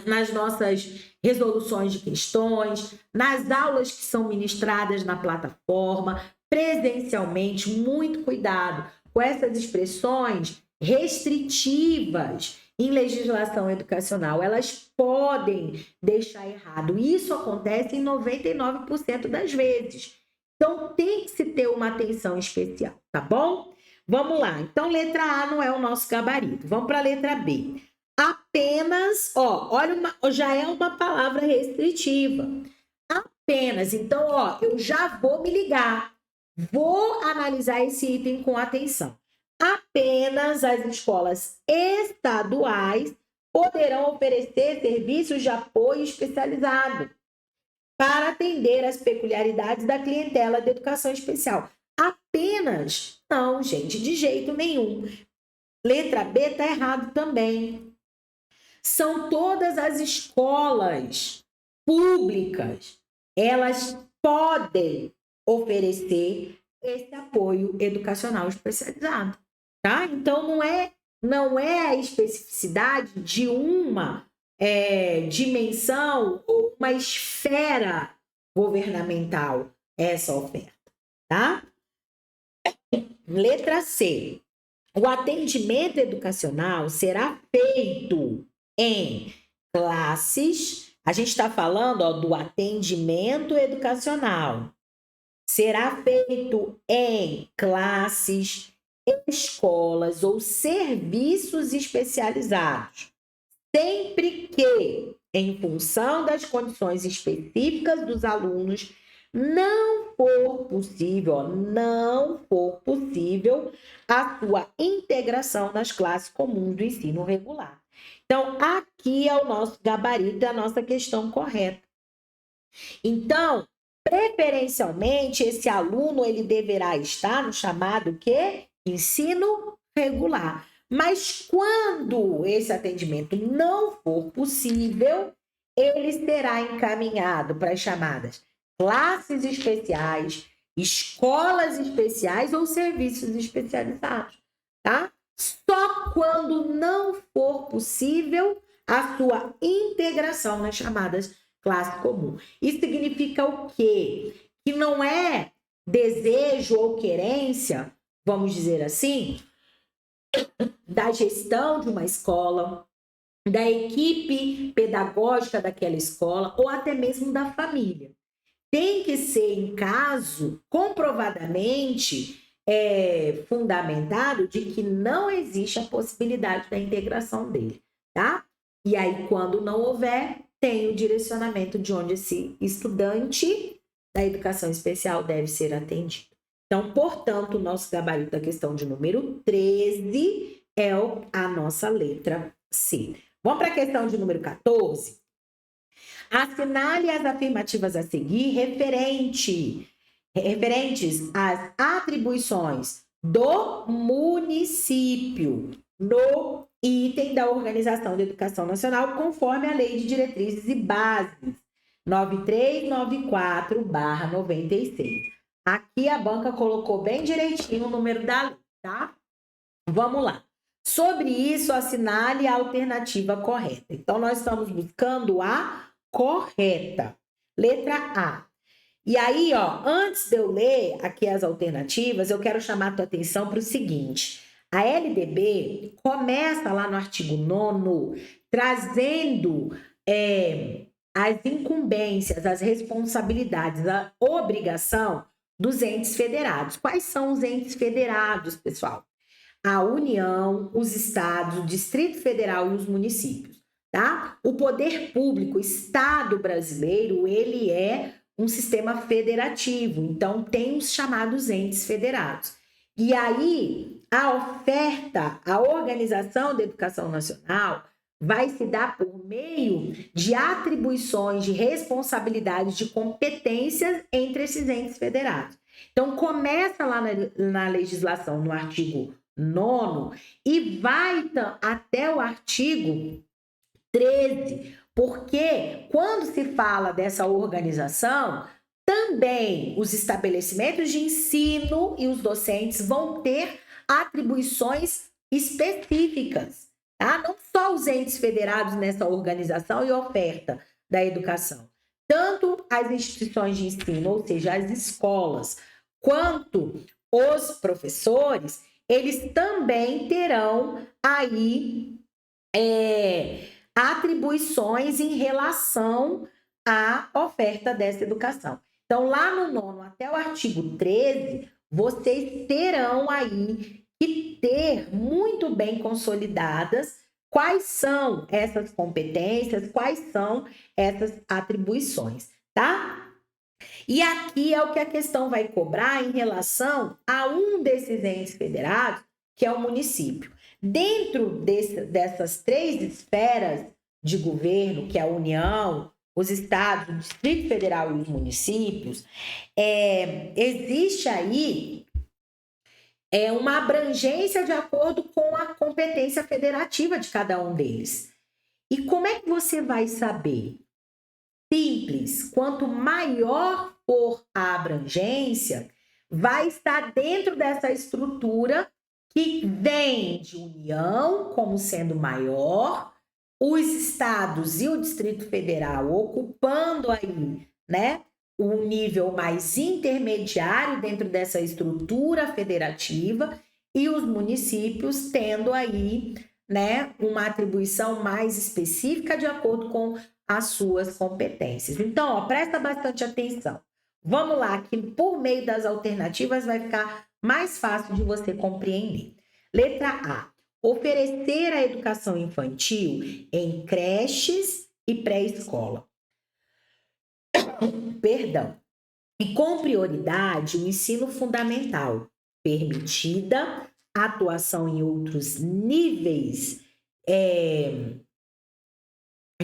nas nossas resoluções de questões, nas aulas que são ministradas na plataforma, presencialmente, muito cuidado com essas expressões restritivas em legislação educacional. Elas podem deixar errado. Isso acontece em 99% das vezes. Então, tem que se ter uma atenção especial, tá bom? Vamos lá. Então, letra A não é o nosso gabarito. Vamos para a letra B. Apenas, ó, olha, já é uma palavra restritiva. Apenas. Então, ó, eu já vou me ligar. Vou analisar esse item com atenção. Apenas as escolas estaduais poderão oferecer serviços de apoio especializado para atender às peculiaridades da clientela de educação especial. Apenas? Não, gente, de jeito nenhum. Letra B está errado também. São todas as escolas públicas. Elas podem oferecer esse apoio educacional especializado, tá? Então, não é a especificidade de uma dimensão ou uma esfera governamental essa oferta, tá? Letra C. O atendimento educacional será feito em classes. A gente está falando, ó, do atendimento educacional. Será feito em classes, escolas ou serviços especializados, sempre que, em função das condições específicas dos alunos, não for possível a sua integração nas classes comuns do ensino regular. Então, aqui é o nosso gabarito, a nossa questão correta. Então, preferencialmente, esse aluno ele deverá estar no chamado quê? Ensino regular. Mas quando esse atendimento não for possível, ele será encaminhado para as chamadas classes especiais, escolas especiais ou serviços especializados, tá? Só quando não for possível a sua integração nas chamadas classe comum. Isso significa o quê? Que não é desejo ou querência, vamos dizer assim, da gestão de uma escola, da equipe pedagógica daquela escola ou até mesmo da família. Tem que ser em caso comprovadamente fundamentado de que não existe a possibilidade da integração dele, tá? E aí, quando não houver, tem o direcionamento de onde esse estudante da educação especial deve ser atendido. Então, portanto, o nosso gabarito da questão de número 13 é a nossa letra C. Vamos para a questão de número 14? Assinale as afirmativas a seguir referentes às atribuições do município no item da Organização da Educação Nacional, conforme a Lei de Diretrizes e Bases 9394/96. Aqui a banca colocou bem direitinho o número da lei, tá? Vamos lá. Sobre isso, assinale a alternativa correta. Então, nós estamos buscando a correta. Letra A. E aí, ó, antes de eu ler aqui as alternativas, eu quero chamar a tua atenção para o seguinte. A LDB começa lá no artigo 9º, trazendo as incumbências, as responsabilidades, a obrigação dos entes federados. Quais são os entes federados, pessoal? A União, os estados, o Distrito Federal e os municípios, tá? O poder público, o Estado brasileiro, ele é um sistema federativo, então tem os chamados entes federados. E aí, a oferta, a organização da educação nacional vai se dar por meio de atribuições de responsabilidades de competências entre esses entes federados. Então, começa lá na legislação, no artigo 9º, e vai até o artigo 13, porque quando se fala dessa organização, também os estabelecimentos de ensino e os docentes vão ter atribuições específicas, tá? Não só os entes federados nessa organização e oferta da educação, tanto as instituições de ensino, ou seja, as escolas, quanto os professores, eles também terão aí atribuições em relação à oferta dessa educação. Então, lá no 9º até o artigo 13, vocês terão aí que ter muito bem consolidadas quais são essas competências, quais são essas atribuições, tá? E aqui é o que a questão vai cobrar em relação a um desses entes federados, que é o município. Dentro dessas 3 esferas de governo, que é a União, os estados, o Distrito Federal e os municípios, existe aí uma abrangência de acordo com a competência federativa de cada um deles. E como é que você vai saber? Simples, quanto maior for a abrangência, vai estar dentro dessa estrutura que vem de União como sendo maior, os estados e o Distrito Federal ocupando aí, né, o nível mais intermediário dentro dessa estrutura federativa e os municípios tendo aí, né, uma atribuição mais específica de acordo com as suas competências. Então, ó, presta bastante atenção. Vamos lá, que por meio das alternativas vai ficar mais fácil de você compreender. Letra A. Oferecer a educação infantil em creches e pré-escola. Perdão. E com prioridade o ensino fundamental, permitida atuação em outros níveis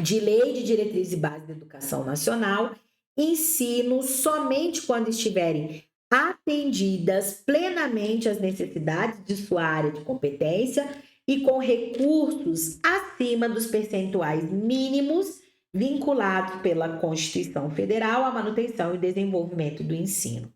de lei de diretriz e base da educação nacional, ensino somente quando estiverem atendidas plenamente as necessidades de sua área de competência e com recursos acima dos percentuais mínimos vinculados pela Constituição Federal à manutenção e desenvolvimento do ensino.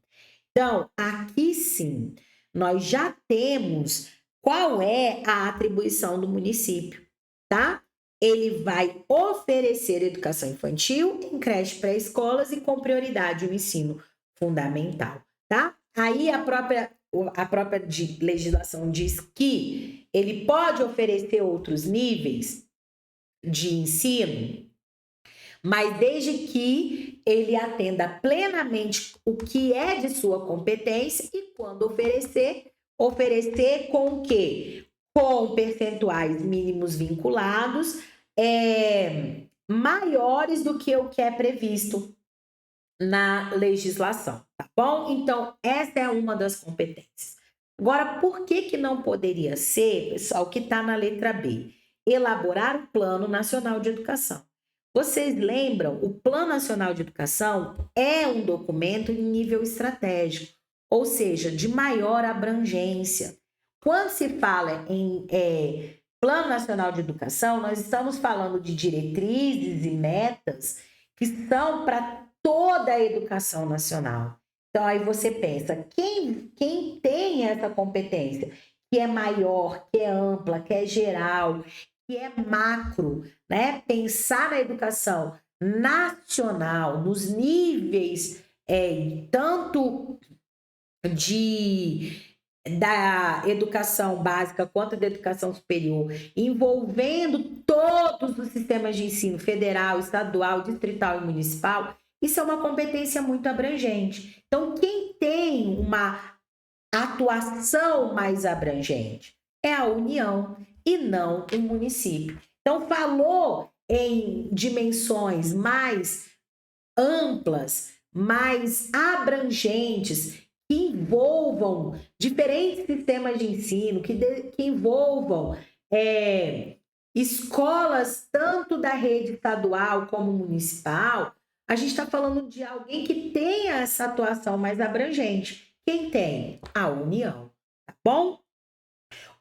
Então, aqui sim, nós já temos qual é a atribuição do município, tá? Ele vai oferecer educação infantil em creche pré-escolas e com prioridade o ensino fundamental, tá? Aí a própria legislação diz que ele pode oferecer outros níveis de ensino, mas desde que ele atenda plenamente o que é de sua competência e quando oferecer com o quê? Com percentuais mínimos vinculados maiores do que o que é previsto na legislação, tá bom? Então, essa é uma das competências. Agora, por que não poderia ser, pessoal, o que está na letra B? Elaborar o Plano Nacional de Educação. Vocês lembram? O Plano Nacional de Educação é um documento em nível estratégico, ou seja, de maior abrangência. Quando se fala em Plano Nacional de Educação, nós estamos falando de diretrizes e metas que são para toda a educação nacional. Então, aí você pensa, quem tem essa competência, que é maior, que é ampla, que é geral, que é macro, né? Pensar na educação nacional, nos níveis, tanto da educação básica quanto da educação superior, envolvendo todos os sistemas de ensino federal, estadual, distrital e municipal, isso é uma competência muito abrangente. Então, quem tem uma atuação mais abrangente é a União e não o município. Então, falou em dimensões mais amplas, mais abrangentes, que envolvam diferentes sistemas de ensino, que envolvam escolas tanto da rede estadual como municipal. A gente está falando de alguém que tenha essa atuação mais abrangente. Quem tem? A União, tá bom?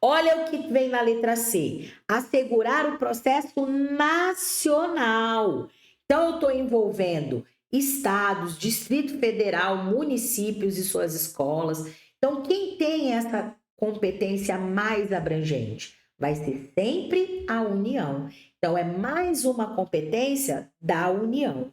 Olha o que vem na letra C. Assegurar o processo nacional. Então, eu estou envolvendo estados, Distrito Federal, municípios e suas escolas. Então, quem tem essa competência mais abrangente? Vai ser sempre a União. Então, é mais uma competência da União.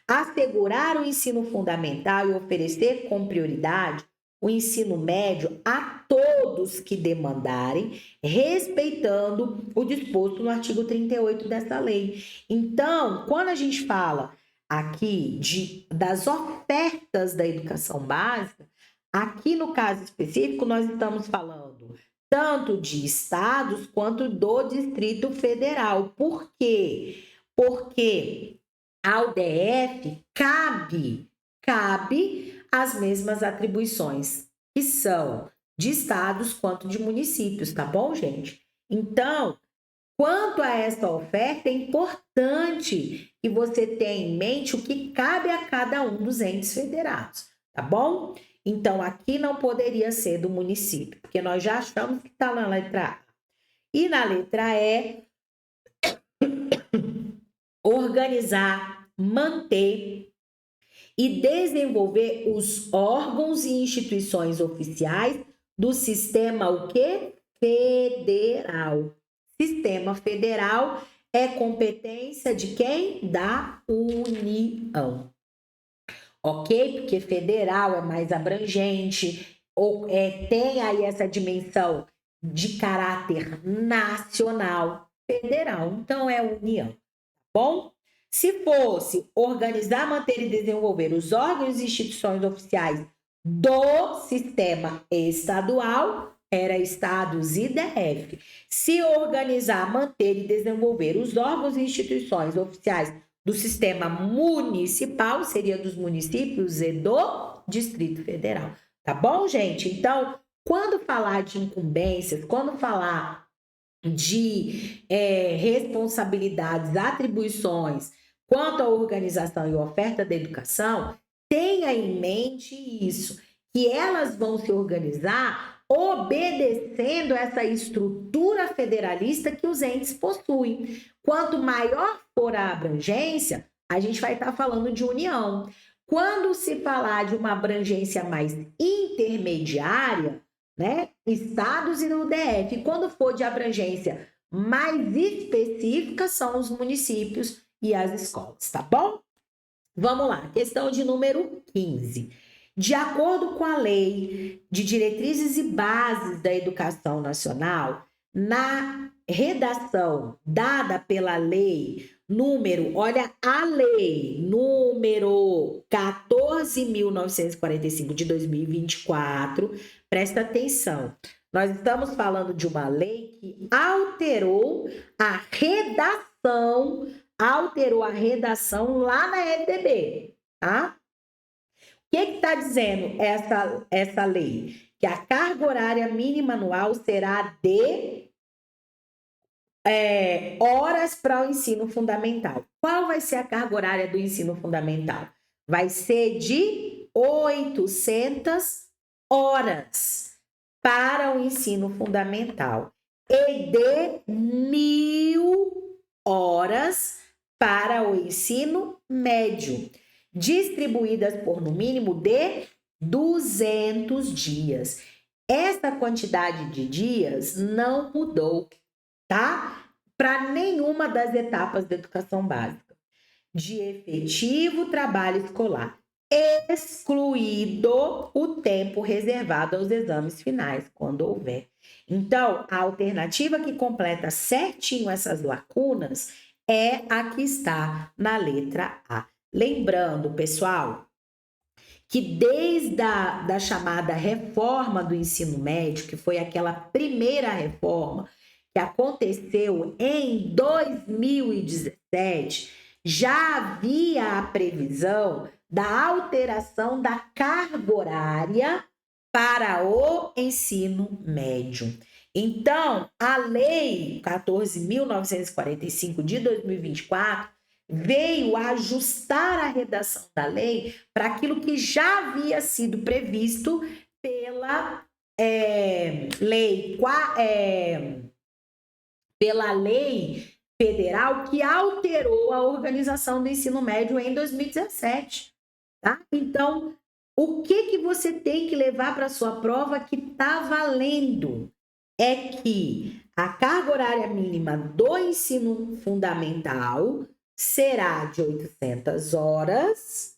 Assegurar o ensino fundamental e oferecer com prioridade o ensino médio a todos que demandarem, respeitando o disposto no artigo 38 dessa lei. Então, quando a gente fala aqui das ofertas da educação básica, aqui no caso específico, nós estamos falando tanto de estados quanto do Distrito Federal. Por quê? Porque ao DF cabe as mesmas atribuições, que são de estados quanto de municípios, tá bom, gente? Então, quanto a essa oferta, é importante que você tenha em mente o que cabe a cada um dos entes federados, tá bom? Então, aqui não poderia ser do município, porque nós já achamos que está na letra A. E na letra E, organizar, manter e desenvolver os órgãos e instituições oficiais do sistema o quê? Federal. Sistema federal é competência de quem? Da União. Ok? Porque federal é mais abrangente, tem aí essa dimensão de caráter nacional. Federal, então é União. Bom? Se fosse organizar, manter e desenvolver os órgãos e instituições oficiais do sistema estadual, era estados e DF. Se organizar, manter e desenvolver os órgãos e instituições oficiais do sistema municipal, seria dos municípios e do Distrito Federal. Tá bom, gente? Então, quando falar de incumbências, quando falar de responsabilidades, atribuições quanto à organização e oferta da educação, tenha em mente isso, que elas vão se organizar obedecendo essa estrutura federalista que os entes possuem. Quanto maior for a abrangência, a gente vai estar falando de união. Quando se falar de uma abrangência mais intermediária, né? Estados e no DF. Quando for de abrangência mais específica, são os municípios e as escolas, tá bom? Vamos lá, questão de número 15. De acordo com a Lei de Diretrizes e Bases da Educação Nacional, na redação dada pela lei olha a lei número 14.945 de 2024, presta atenção. Nós estamos falando de uma lei que alterou a redação lá na LDB, tá? O que está dizendo essa lei? Que a carga horária mínima anual será de horas para o ensino fundamental. Qual vai ser a carga horária do ensino fundamental? Vai ser de 800 horas para o ensino fundamental e de 1.000 horas para o ensino médio, distribuídas por no mínimo de 200 dias. Essa quantidade de dias não mudou, tá? Para nenhuma das etapas da educação básica. De efetivo trabalho escolar, excluído o tempo reservado aos exames finais, quando houver. Então, a alternativa que completa certinho essas lacunas é a que está na letra A. Lembrando, pessoal, que desde da chamada reforma do ensino médio, que foi aquela primeira reforma que aconteceu em 2017, já havia a previsão da alteração da carga horária para o ensino médio. Então, a Lei 14.945 de 2024 veio ajustar a redação da lei para aquilo que já havia sido previsto pela lei federal que alterou a organização do ensino médio em 2017. Tá? Então, o que você tem que levar para a sua prova que está valendo é que a carga horária mínima do ensino fundamental será de 800 horas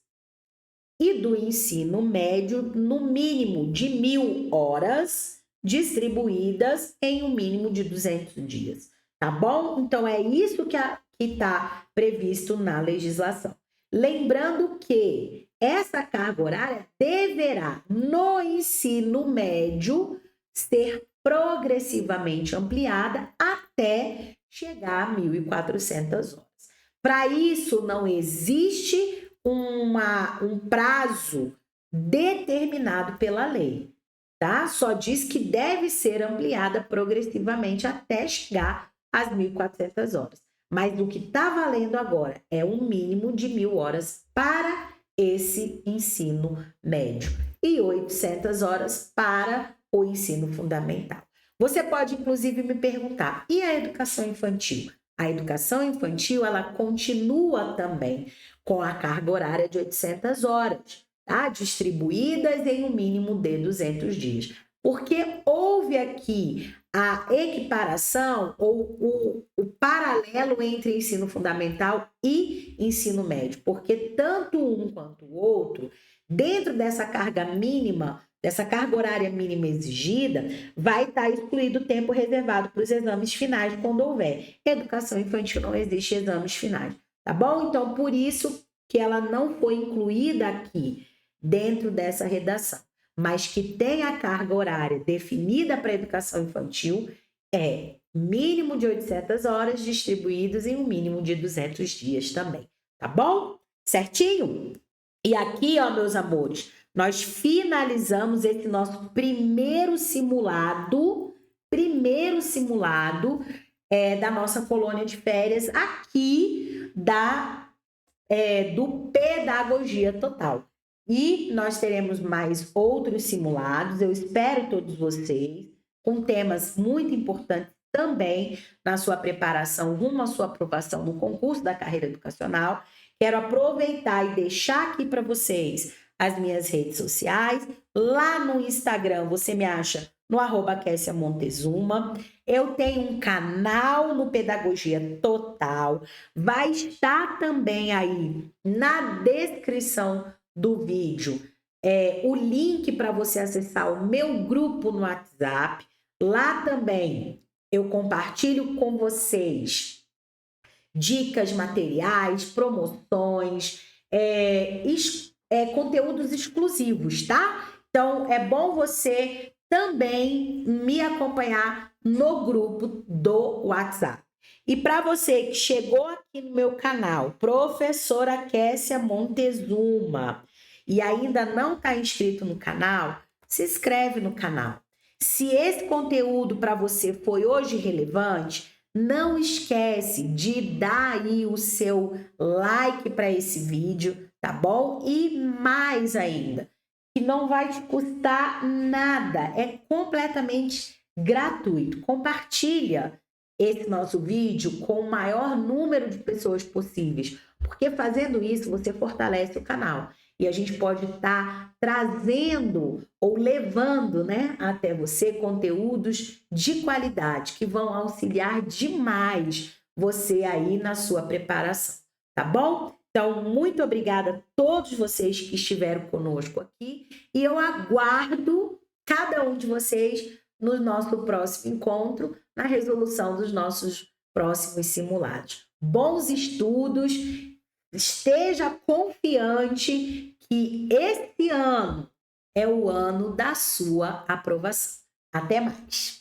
e do ensino médio, no mínimo de 1.000 horas, distribuídas em um mínimo de 200 dias. Tá bom? Então, é isso que está previsto na legislação. Lembrando que essa carga horária deverá, no ensino médio, ser progressivamente ampliada até chegar a 1.400 horas. Para isso, não existe um prazo determinado pela lei, tá? Só diz que deve ser ampliada progressivamente até chegar às 1.400 horas. Mas o que está valendo agora é um mínimo de 1.000 horas para esse ensino médio e 800 horas para o ensino fundamental. Você pode, inclusive, me perguntar, e a educação infantil? A educação infantil, ela continua também com a carga horária de 800 horas, tá? Distribuídas em um mínimo de 200 dias. Porque houve aqui a equiparação ou o paralelo entre ensino fundamental e ensino médio, porque tanto um quanto o outro, dentro dessa carga mínima, dessa carga horária mínima exigida, vai estar excluído o tempo reservado para os exames finais quando houver. Educação infantil não existe exames finais, tá bom? Então, por isso que ela não foi incluída aqui dentro dessa redação, mas que tem a carga horária definida para a educação infantil é mínimo de 800 horas distribuídas em um mínimo de 200 dias também, tá bom? Certinho? E aqui, ó, meus amores, nós finalizamos esse nosso primeiro simulado da nossa colônia de férias aqui do Pedagogia Total. E nós teremos mais outros simulados, eu espero todos vocês, com temas muito importantes também na sua preparação rumo à sua aprovação no concurso da carreira educacional. Quero aproveitar e deixar aqui para vocês as minhas redes sociais. Lá no Instagram você me acha no @KessiaMontezuma. Eu tenho um canal no Pedagogia Total. Vai estar também aí na descrição do vídeo o link para você acessar o meu grupo no WhatsApp. Lá também eu compartilho com vocês dicas, materiais, promoções, conteúdos exclusivos, tá? Então, é bom você também me acompanhar no grupo do WhatsApp. E para você que chegou aqui no meu canal, Professora Kessia Montezuma, e ainda não está inscrito no canal, se inscreve no canal. Se esse conteúdo para você foi hoje relevante, não esquece de dar aí o seu like para esse vídeo, tá bom? E mais ainda, que não vai te custar nada, é completamente gratuito. Compartilha esse nosso vídeo com o maior número de pessoas possíveis, porque fazendo isso você fortalece o canal. e a gente pode estar trazendo ou levando, né, até você conteúdos de qualidade que vão auxiliar demais você aí na sua preparação, tá bom? Então, muito obrigada a todos vocês que estiveram conosco aqui e eu aguardo cada um de vocês no nosso próximo encontro, na resolução dos nossos próximos simulados. Bons estudos, esteja confiante que esse ano é o ano da sua aprovação. Até mais!